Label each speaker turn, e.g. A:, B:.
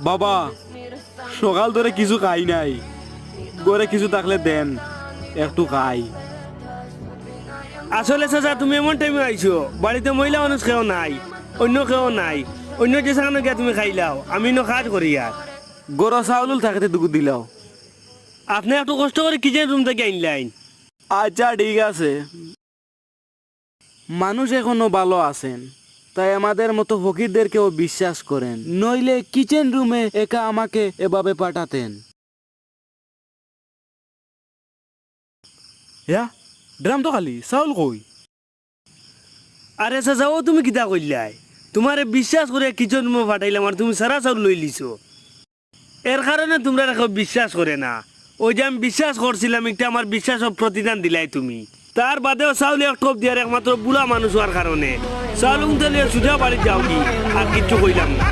A: বাবা সকাল ধরে কিছু খাই নাই, ঘরে কিছু থাকলে দেন একটু খাই।
B: আসলে চাচা তুমি এমন টাইমে আইছো, বাড়িতে মহিলা মানুষ কেউ নাই, অন্য কেউ নাই, অন্য যে সেখানে গিয়া তুমি খাইলাও, আমি ন কাজ করি আর
A: গরু চাউল থাকতে দুগু দিলাও।
B: আপনি একটু কষ্ট করে কিচেন রুম থেকে আনলেন।
A: আচ্ছা ঠিক আছে, মানুষ এখনো ভালো আছেন, তাই আমাদের মতো ফকিরদেরকেও বিশ্বাস করেন, নইলে কিচেন রুমে একা আমাকে এভাবে পাঠাতেন। ড্রাম তো খালি, চাউল কই?
B: আরে চাচা ও তুমি কিতা করলাই, তোমারে বিশ্বাস করে কিচেন রুমে পাঠাইলাম আর তুমি সারা চাউল লই লিছো। এর কারণে তোমরা কেউ বিশ্বাস করে না। ওই যে আমি বিশ্বাস করছিলাম, একটা আমার বিশ্বাস প্রতিদান দিলাই তুমি। তার বাদেও চাউল এক টপ দিয়ার একমাত্র বুড়া মানুষ হওয়ার কারণে চাউল উঠে নিয়ে সুজা বাড়ি যাও কি আর কিচ্ছু কইলাম না।